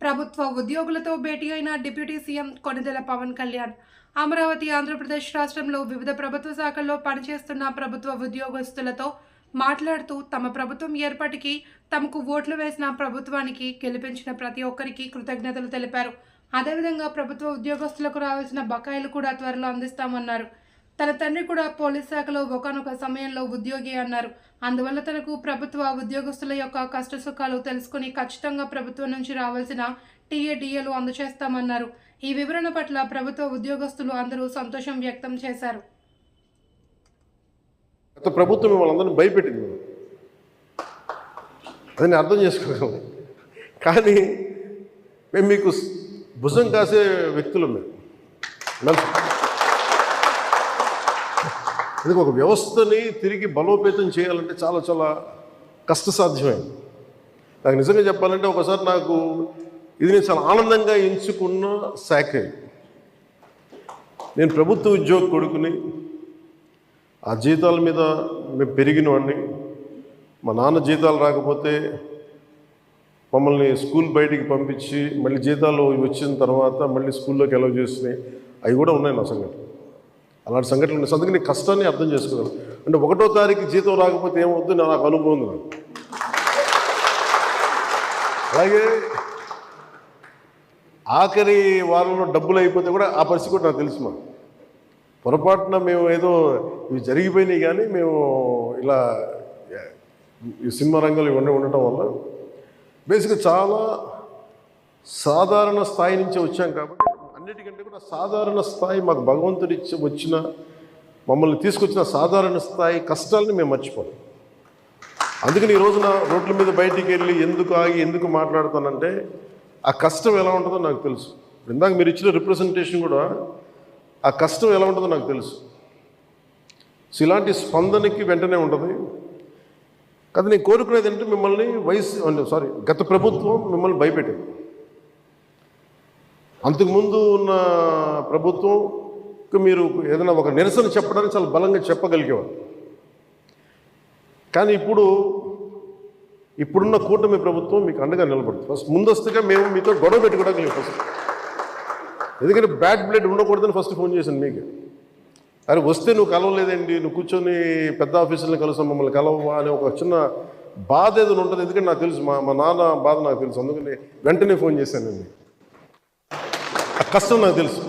ప్రభుత్వ ఉద్యోగులతో భేటీ అయిన డిప్యూటీ సీఎం కొణిదెల పవన్ కళ్యాణ్. అమరావతి ఆంధ్రప్రదేశ్ రాష్ట్రంలో వివిధ ప్రభుత్వ శాఖల్లో పనిచేస్తున్న ప్రభుత్వ ఉద్యోగస్తులతో మాట్లాడుతూ తమ ప్రభుత్వం ఏర్పాటుకి తమకు ఓట్లు వేసిన ప్రభుత్వానికి గెలిపించిన ప్రతి ఒక్కరికి కృతజ్ఞతలు తెలిపారు. అదేవిధంగా ప్రభుత్వ ఉద్యోగస్తులకు రావాల్సిన బకాయిలు కూడా త్వరలో అందిస్తామన్నారు. తన తండ్రి కూడా పోలీస్ శాఖలో ఒకానొక సమయంలో ఉద్యోగి అన్నారు. అందువల్ల తనకు ప్రభుత్వ ఉద్యోగస్తుల యొక్క కష్టసుఖాలు తెలుసుకుని ఖచ్చితంగా ప్రభుత్వం నుంచి రావాల్సిన టీఏడీఏలు అందజేస్తామన్నారు. ఈ వివరణ పట్ల ప్రభుత్వ ఉద్యోగస్తులు అందరూ సంతోషం వ్యక్తం చేశారు. గత ప్రభుత్వం వాళ్ళందరినీ భయపెట్టింది, అదని అర్థం చేసుకోగలం. కానీ మేము మీకు భుజం కాసే వ్యక్తులు. మేము అందుకే ఒక వ్యవస్థని తిరిగి బలోపేతం చేయాలంటే చాలా చాలా కష్టసాధ్యమైంది. నాకు నిజంగా చెప్పాలంటే ఒకసారి నాకు ఇది నేను చాలా ఆనందంగా ఎంచుకున్న శాఖ. నేను ప్రభుత్వ ఉద్యోగ కొడుకుని, ఆ జీతాల మీద మేము పెరిగిన వాడిని. మా నాన్న జీతాలు రాకపోతే మమ్మల్ని స్కూల్ బయటికి పంపించి మళ్ళీ జీతాలు వచ్చిన తర్వాత మళ్ళీ స్కూల్లోకి ఎలవ్ చేసినాయి. అవి కూడా ఉన్నాయి నా సంఘటన. అలాంటి సంఘటనలు ఉన్నాయి. అందుకని కష్టాన్ని అర్థం చేసుకోగలను. అంటే 1వ తారీఖు జీతం రాకపోతే ఏమవుద్దు నాకు అనుభవం ఉంది. నాకు అలాగే ఆఖరి వారంలో డబ్బులు అయిపోతే కూడా ఆ పరిస్థితి కూడా నాకు తెలుసు. మాకు పొరపాటున మేము ఏదో ఇవి జరిగిపోయినాయి, కానీ మేము ఇలా ఈ సినిమా రంగంలో ఇవన్నీ ఉండటం వల్ల బేసిక్గా చాలా సాధారణ స్థాయి నుంచి వచ్చాం. కాబట్టి అన్నిటికంటే కూడా సాధారణ స్థాయి మాకు భగవంతుడి వచ్చిన మమ్మల్ని తీసుకొచ్చిన సాధారణ స్థాయి కష్టాలని మేము మర్చిపోం. అందుకని ఈ రోజున రోడ్ల మీద బయటికి వెళ్ళి ఎందుకు ఆగి ఎందుకు మాట్లాడుతానంటే ఆ కష్టం ఎలా ఉంటుందో నాకు తెలుసు. ఇందాక మీరు ఇచ్చిన రిప్రజెంటేషన్ కూడా ఆ కష్టం ఎలా ఉంటుందో నాకు తెలుసు. సో ఇలాంటి స్పందనకి వెంటనే ఉంటుంది కదా. నేను కోరుకునేది అంటే మిమ్మల్ని గత ప్రభుత్వం మిమ్మల్ని భయపెట్టింది. అంతకుముందు ఉన్న ప్రభుత్వంకి మీరు ఏదైనా ఒక నిరసన చెప్పడానికి చాలా బలంగా చెప్పగలిగేవారు. కానీ ఇప్పుడున్న కూటమి ప్రభుత్వం మీకు అండగా నిలబడుతుంది. ఫస్ట్ ముందస్తుగా మేము మీతో గొడవ పెట్టుకోవడానికి లేదు ఫస్ట్. ఎందుకంటే బ్యాడ్ బ్లడ్ ఉండకూడదని ఫస్ట్ ఫోన్ చేశాను మీకు. అరే వస్తే నువ్వు కలవలేదండి, నువ్వు కూర్చొని పెద్ద ఆఫీసులను కలుస్తాం, మమ్మల్ని కలవవా అనే ఒక చిన్న బాధ ఏదైనా ఉంటుంది. ఎందుకంటే నాకు తెలుసు, మా నాన్న బాధ నాకు తెలుసు. అందుకని వెంటనే ఫోన్ చేశాను. ఆ కష్టం నాకు తెలుసు.